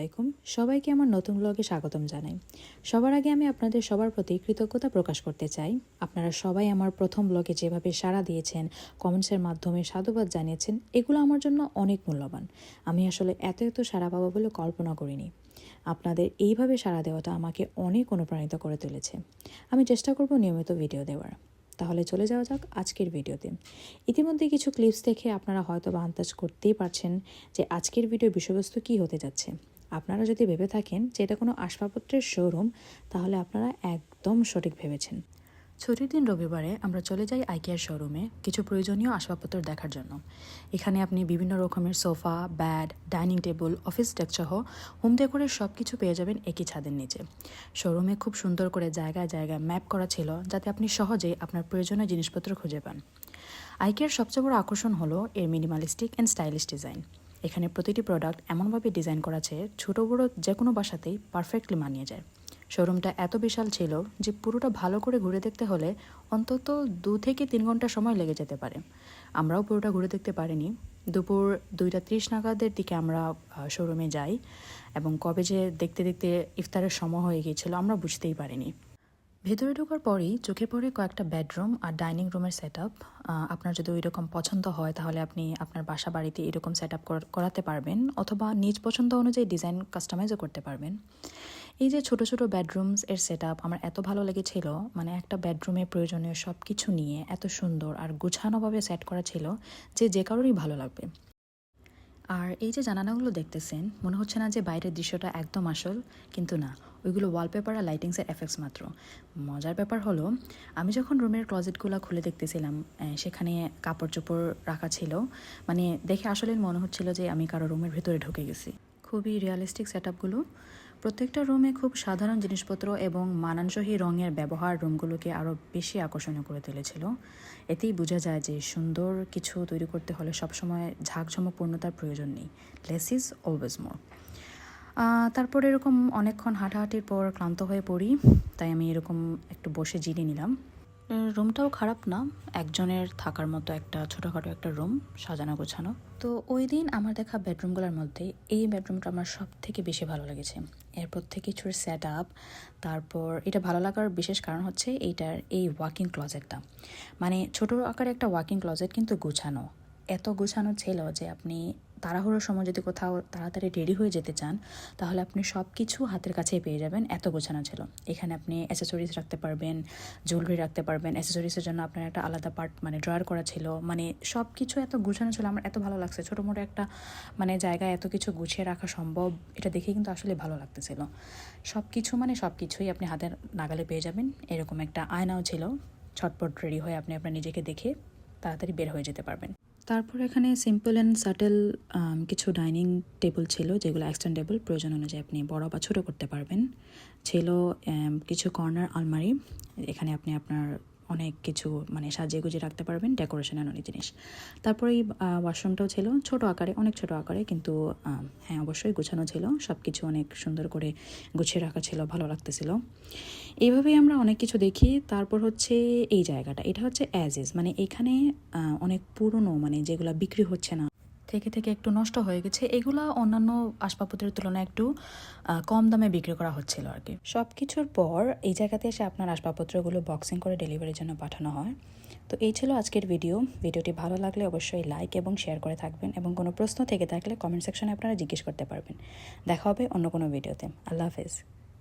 আলাইকুম। সবাইকে আমার নতুন ব্লগে স্বাগতম জানাই। সবার আগে আমি আপনাদের সবার প্রতি কৃতজ্ঞতা প্রকাশ করতে চাই। আপনারা সবাই আমার প্রথম ব্লগে যেভাবে সাড়া দিয়েছেন, কমেন্টসের মাধ্যমে সাধুবাদ জানিয়েছেন, এগুলো আমার জন্য অনেক মূল্যবান। আমি আসলে এত সাড়া পাবো বলে কল্পনা করিনি। আপনাদের এইভাবে সাড়া দেওয়াটা আমাকে অনেক অনুপ্রাণিত করে তুলেছে। আমি চেষ্টা করব নিয়মিত ভিডিও দেওয়ার। তাহলে চলে যাওয়া যাক আজকের ভিডিওতে। ইতিমধ্যে কিছু ক্লিপস দেখে আপনারা হয়তো বা আন্দাজ করতেই পারছেন যে আজকের ভিডিওর বিষয়বস্তু কী হতে যাচ্ছে। আপনারা যদি ভেবে থাকেন যে এটা কোনো আসবাবপত্রের শোরুম, তাহলে আপনারা একদম সঠিক ভেবেছেন। ছুটির দিন রবিবারে আমরা চলে যাই আইকিয়ার শোরুমে কিছু প্রয়োজনীয় আসবাবপত্র দেখার জন্য। এখানে আপনি বিভিন্ন রকমের sofa, bad, dining table, office desk সহ হোম ডেকোরের সব কিছু পেয়ে যাবেন একই ছাদের নিচে। শোরুমে খুব সুন্দর করে জায়গায় জায়গায় ম্যাপ করা ছিল, যাতে আপনি সহজেই আপনার প্রয়োজনীয় জিনিসপত্র খুঁজে পান। আইকিয়ার সবচেয়ে বড় আকর্ষণ হলো এর মিনিমালিস্টিক অ্যান্ড স্টাইলিশ ডিজাইন। এখানে প্রতিটি প্রোডাক্ট এমনভাবে ডিজাইন করা আছে, ছোটো বড়ো যে কোনো বাসাতেই পারফেক্টলি মানিয়ে যায়। শোরুমটা এত বিশাল ছিল যে পুরোটা ভালো করে ঘুরে দেখতে হলে অন্তত 2 থেকে 3 ঘন্টা সময় লেগে যেতে পারে। আমরাও পুরোটা ঘুরে দেখতে পারিনি। দুপুর 2:30 নাগাদের দিকে আমরা শোরুমে যাই, এবং কবে যে দেখতে দেখতে ইফতারের সময় হয়ে গিয়েছিল আমরা বুঝতেই পারিনি। ভেতরে ঢোকার পরই চোখে পড়ে কয়েকটা বেডরুম আর ডাইনিং রুমের সেট আপ। আপনার যদি ওই রকম পছন্দ হয় তাহলে আপনি আপনার বাসা বাড়িতে এরকম সেট আপ করাতে পারবেন, অথবা নিজ পছন্দ অনুযায়ী ডিজাইন কাস্টমাইজও করতে পারবেন। এই যে ছোট ছোট বেডরুমস এর সেট আপ আমার এত ভালো লেগেছিল, মানে একটা বেডরুমে প্রয়োজনীয় সব কিছু নিয়ে এত সুন্দর আর গুছানোভাবে সেট করা ছিল যে কারোরই ভালো লাগবে। আর এই যে জানালাগুলো দেখতেছেন, মনে হচ্ছে না যে বাইরের দৃশ্যটা একদম আসল, কিন্তু না, ওইগুলো ওয়ালপেপার আর লাইটিংসের এফেক্টস মাত্র। মজার ব্যাপার হলো, আমি যখন রুমের ক্লজেটগুলো খুলে দেখতেছিলাম, সেখানে কাপড় চোপড় রাখা ছিল, মানে দেখে আসলে মনে হচ্ছিল যে আমি কারো রুমের ভেতরে ঢুকে গেছি। খুবই রিয়ালিস্টিক সেট আপগুলো। প্রত্যেকটা রুমে খুব সাধারণ জিনিসপত্র এবং মানানসই রঙের ব্যবহার রুমগুলোকে আরও বেশি আকর্ষণীয় করে তুলেছিল। এতেই বোঝা যায় যে সুন্দর কিছু তৈরি করতে হলে সবসময় ঝাঁকঝমকপূর্ণতার প্রয়োজন নেই, লেস ইজ অলওয়েজ মোর। তারপর এরকম অনেকক্ষণ হাঁটাহাঁটির পর ক্লান্ত হয়ে পড়ি, তাই আমি এরকম একটু বসে জিরিয়ে নিলাম। রুমটাও খারাপ না, একজনের থাকার মতো একটা ছোটোখাটো একটা রুম, সাজানো গোছানো। তো ওই দিন আমার দেখা বেডরুমগুলোর মধ্যে এই বেডরুমটা আমার সব থেকে বেশি ভালো লেগেছে। এর প্রত্যেক কিছুর সেট আপ, তারপর এটা ভালো লাগার বিশেষ কারণ হচ্ছে এইটার এই ওয়াকিং ক্লজেটটা, মানে ছোটো আকারে একটা ওয়াকিং ক্লজেট কিন্তু গোছানো। এত গোছানো ছিল যে আপনি তাড়াহুড়োর সময় যদি কোথাও তাড়াতাড়ি রেডি হয়ে যেতে চান, তাহলে আপনি সব কিছু হাতের কাছেই পেয়ে যাবেন, এত গোছানো ছিল। এখানে আপনি অ্যাসেসরিজ রাখতে পারবেন, জুয়েলারি রাখতে পারবেন। অ্যাসেসরিজের জন্য আপনার একটা আলাদা পার্ট মানে ড্রয়ার করা ছিল, মানে সব কিছু এত গোছানো ছিল, আমার এত ভালো লাগছে। ছোটো মোটো একটা মানে জায়গায় এত কিছু গুছিয়ে রাখা সম্ভব, এটা দেখে কিন্তু আসলে ভালো লাগতেছিল। সব কিছু মানে সব কিছুই আপনি হাতের নাগালে পেয়ে যাবেন। এরকম একটা আয়নাও ছিল, ছটপট রেডি হয়ে আপনি আপনার নিজেকে দেখে তাড়াতাড়ি বের হয়ে যেতে পারবেন। তারপর এখানে সিম্পল অ্যান্ড সাটেল কিছু ডাইনিং টেবিল ছিল, যেগুলো এক্সটেন্ডেবল, প্রয়োজন অনুযায়ী আপনি বড় বা ছোটো করতে পারবেন। ছিল কিছু কর্নার আলমারি, এখানে আপনি আপনার অনেক কিছু মানে সাজিয়ে গুজিয়ে রাখতে পারবেন, ডেকোরেশনের অনেক জিনিস। তারপরে এই ওয়াশরুমটাও ছিল ছোটো আকারে, অনেক ছোটো আকারে, কিন্তু হ্যাঁ অবশ্যই গোছানো ছিল, সব কিছু অনেক সুন্দর করে গুছিয়ে রাখা ছিল, ভালো লাগতেছিল। এইভাবেই আমরা অনেক কিছু দেখি। তারপর হচ্ছে এই জায়গাটা, এটা হচ্ছে অ্যাজ ইজ, মানে এখানে অনেক পুরনো, মানে যেগুলো বিক্রি হচ্ছে না, থেকে থেকে একটু নষ্ট হয়ে গেছে, এগুলো অন্যান্য আসবাবপত্রের তুলনায় একটু কম দামে বিক্রি করা হচ্ছিল আর কি। সব কিছুর পর এই জায়গাতে এসে আপনার আসবাবপত্রগুলো বক্সিং করে ডেলিভারির জন্য পাঠানো হয়। তো এই ছিল আজকের ভিডিওটি ভালো লাগলে অবশ্যই লাইক এবং শেয়ার করে থাকবেন, এবং কোনো প্রশ্ন থেকে থাকলে কমেন্ট সেকশনে আপনারা জিজ্ঞেস করতে পারবেন। দেখা হবে অন্য কোনো ভিডিওতে। আল্লাহ হাফেজ।